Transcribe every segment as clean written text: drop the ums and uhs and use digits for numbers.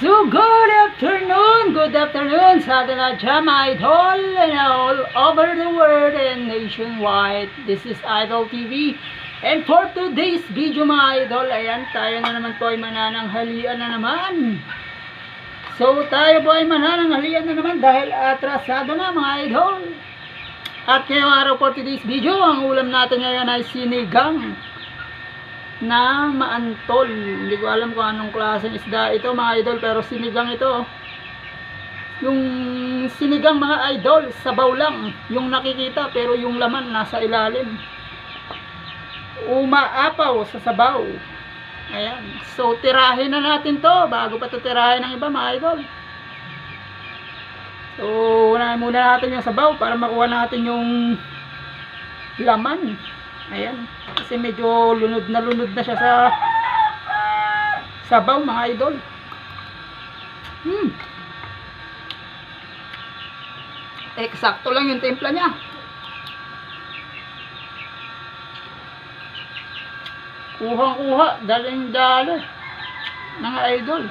So good afternoon sa ating lahat dyan, mga idol, and all over the world and nationwide. This is Idol TV, and for today's video, mga idol, ayan, tayo na naman po ay manananghalian na naman. So, tayo po ay manananghalian na naman dahil atrasado na, mga idol. At ngayong araw for today's video, ang ulam natin ngayon ay sinigang na maantol. Hindi ko alam kung anong klaseng isda ito, mga idol, pero sinigang ito. Yung sinigang, mga idol, sabaw lang yung nakikita, pero yung laman nasa ilalim, umaapaw sa sabaw. Ayan, so tirahin na natin to bago pa to tirahin ng iba, mga idol. So unahin muna natin yung sabaw para makuha natin yung laman. Ayan, kasi medyo lunod na siya sa sabaw, mga idol. Eksakto lang yung timpla niya. Kuhang-kuha, daling-dali, mga idol.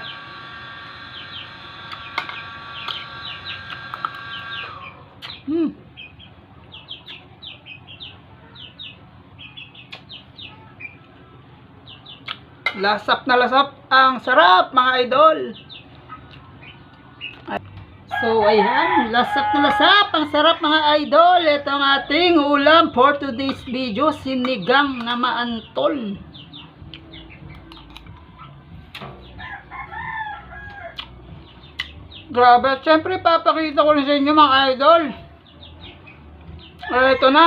Lasap na lasap, ang sarap, mga idol. So ayan, lasap na lasap, ang sarap, mga idol. Ito ang ating ulam for today's video, sinigang na maantol. Grabe, syempre papakita ko rin sa inyo, mga idol. Ito na.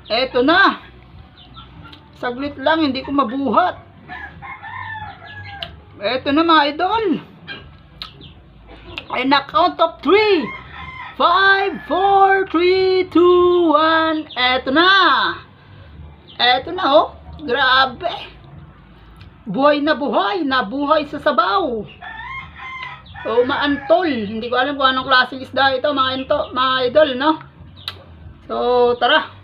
Ito na. Saglit lang, hindi ko mabuhat. Ito na, mga idol. And na count of 3, 5, 4, 3, 2, 1. Ito na. Ito na, oh. Grabe. Buhay na buhay. Nabuhay sa sabaw. So, maantol. Hindi ko alam kung anong klaseng isda ito, mga idol, no? So, tara.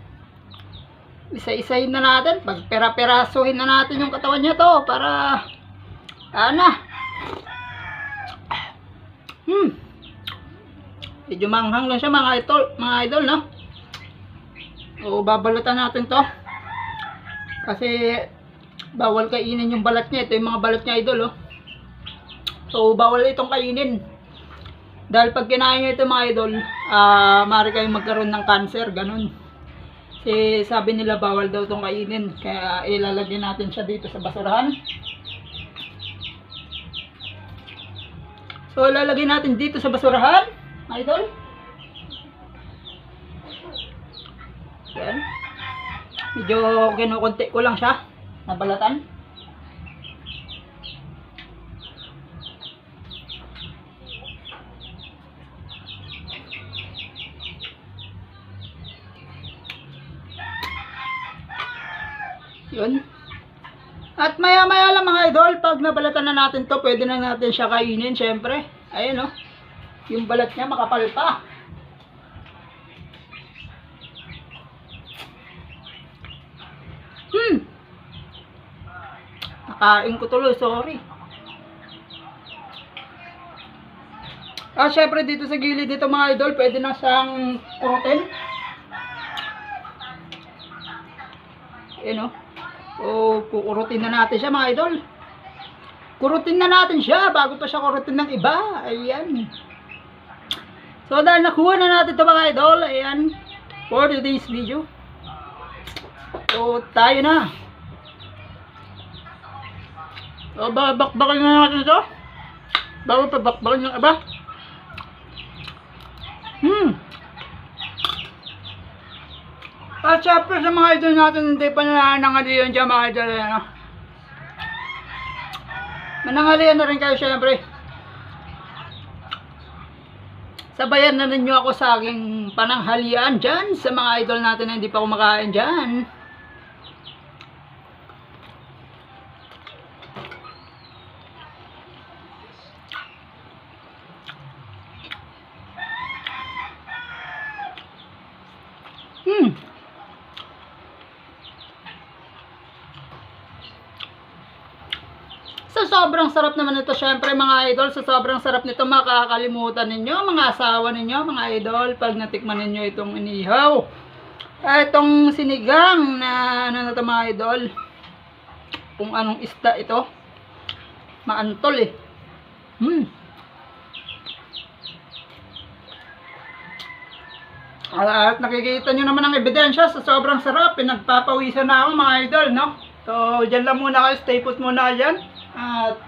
Isa-isahin na natin. Pagpera-perasuhin na natin yung katawan niya to para medyo manghang lang siya, mga idol, no? O, babalutan natin to kasi bawal kainin yung balat niya. Ito yung mga balat niya, idol, oh. So, bawal itong kainin dahil pag kinain niyo ito, mga idol, maaari kayong magkaroon ng cancer, ganun. Kasi sabi nila bawal daw itong kainin, kaya ilalagay natin siya dito sa basurahan. So ilalagay natin dito sa basurahan, idol. Yan. Medyo kinukunti ko lang siya, nabalatan. Yun. At maya maya lang, mga idol, pag nabalatan na natin to, pwede na natin siya kainin, syempre. Ayan, oh. Yung balat niya makapal pa. Nakain ko tuloy, sorry. Syempre dito sa gilid dito, mga idol, pwede na siyang kurutin. Ayan, oh. O, kukurutin na natin siya, mga idol. Kurutin na natin siya bago pa siya kurutin ng iba. Ayan. So, dahil nakuha na natin ito, mga idol, ayan, for today's video. So, tayo na. So, babakbakin na natin ito bago pa bakbakin yung iba. At syempre sa mga idol natin, hindi pa nanangalian dyan, mga idol, ano? Manangalian na rin kayo, syempre. Sabayan na ninyo ako sa aking pananghalian dyan, sa mga idol natin na hindi pa kumakain dyan. sobrang sarap naman ito, syempre mga idol. Sa sobrang sarap nito, makakalimutan ninyo, mga asawa ninyo, mga idol, pag natikman ninyo itong inihaw. Itong sinigang na ano na ito mga idol, kung anong isda ito, maantol eh. At nakikita nyo naman ang ebidensya sa sobrang sarap. Pinagpapawisan na ako mga idol, no? So, dyan lang muna kayo. Stay put muna dyan. At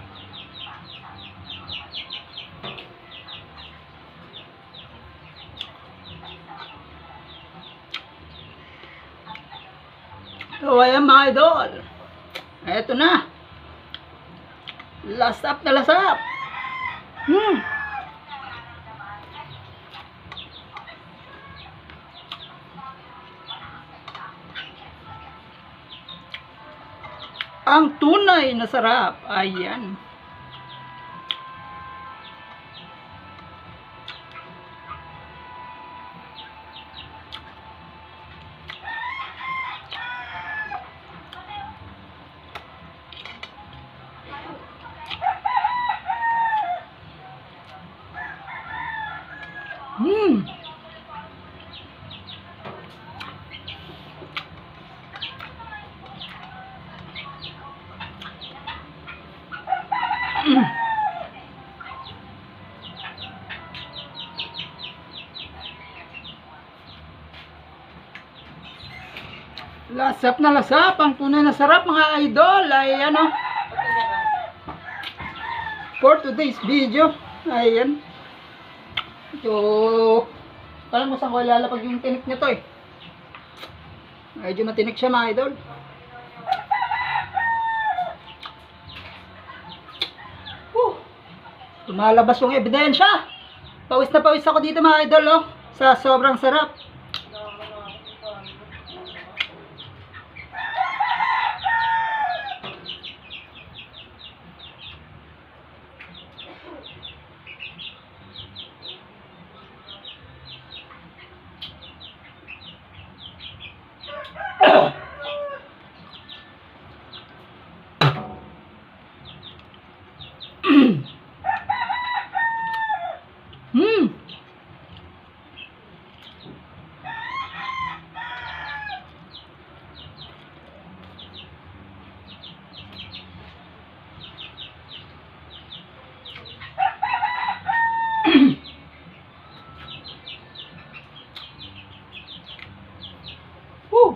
so, ayan mga idol. Eto na. Lasap na lasap. Ang tunay na sarap. Ayan. Lasap na lasap, ang tunay na sarap mga idol. Ayan o. For today's video, ayan. So, parang masang ko ilalapag yung tinik nito eh. Medyo matinik siya mga idol. Lumalabas yung ebidensya. Pawis na pawis ako dito mga idol oh, sa sobrang sarap.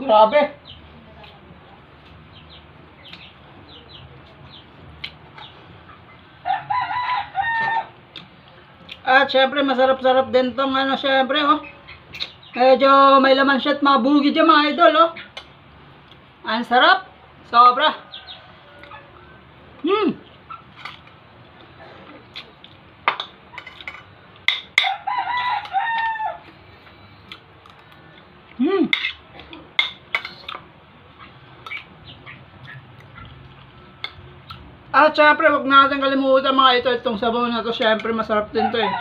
Grabe. At syempre masarap-sarap din tong ano syempre oh. Medyo may laman siya at mabugi dyan mga idol oh. Ang sarap. Sobra. At syempre, wag natin kalimutan mga ito, itong sabaw na to, syempre masarap din to eh.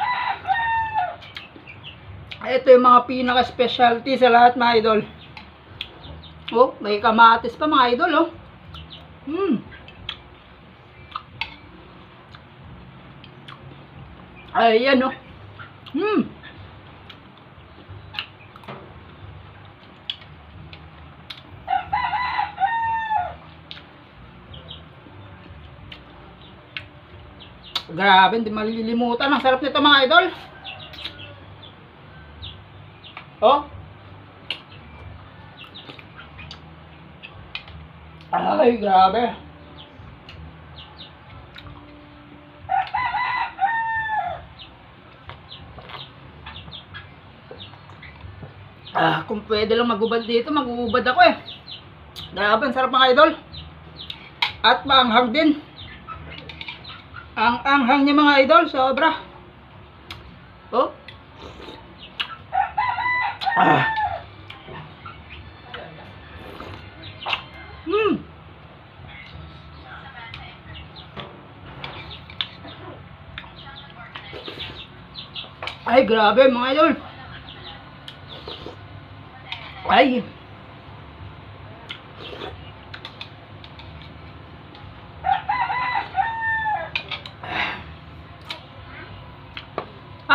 Ito yung mga pinaka-specialty sa lahat mga idol. Oh, may kamatis pa mga idol oh. Ayan oh. Grabe, hindi malilimutan. Ang sarap nito mga idol. Oh. Ay, grabe. Kung pwede lang magubad dito, magubad ako eh. Grabe, ang sarap mga idol. At maanghang din. Ang anghang niya mga idol, sobra. Oh. Ay, grabe mga idol. Ay.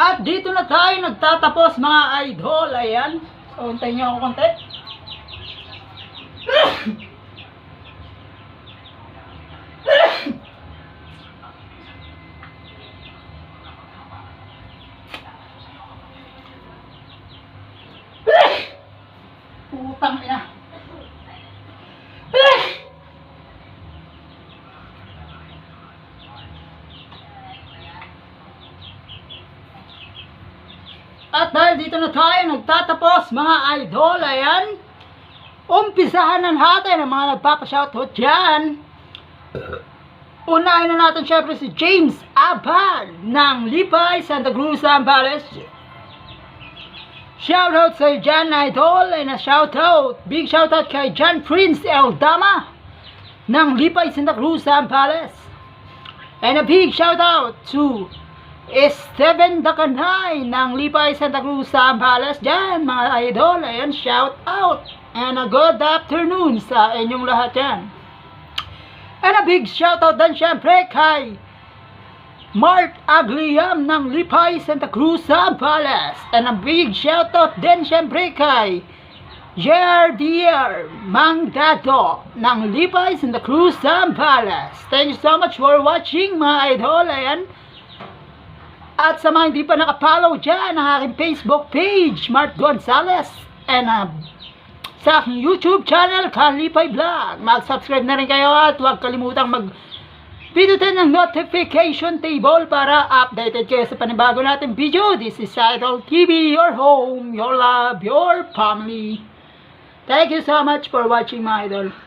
At dito na tayo nagtatapos mga idol. Ayan. So, hintayin nyo ako konti. Putang ina. At dahil dito na tayo nagtatapos mga idol, ayan, umpisahan na natin ang mga nagpapashoutout dyan. Unahin na natin syempre si James Abad ng Lipay, Santa Cruz, Zambales. Shoutout sa Jan Idol, and a shoutout, big shoutout kay John Prince Eldama ng Lipay, Santa Cruz, Zambales. And a big shoutout to Esteban Dakanay ng Lipay, Santa Cruz, Zambales. Dyan mga idol, ayan, shout out and a good afternoon sa inyong lahat dyan. And a big shout out din syempre kay Mark Agliam ng Lipay, Santa Cruz, Zambales. And a big shout out din syempre kay Jerdier Mangdado ng Lipay, Santa Cruz, Zambales. Thank you so much for watching mga idol, ayan. At sa mga hindi pa nakapollow dyan ang aking Facebook page, Mark Gonzales, and sa aking YouTube channel, Kalipay Vlog. Mag-subscribe na rin kayo at huwag kalimutang pindutin ng notification table para updated kayo sa panibago natin video. This is Idol TV, your home, your love, your family. Thank you so much for watching mga idol.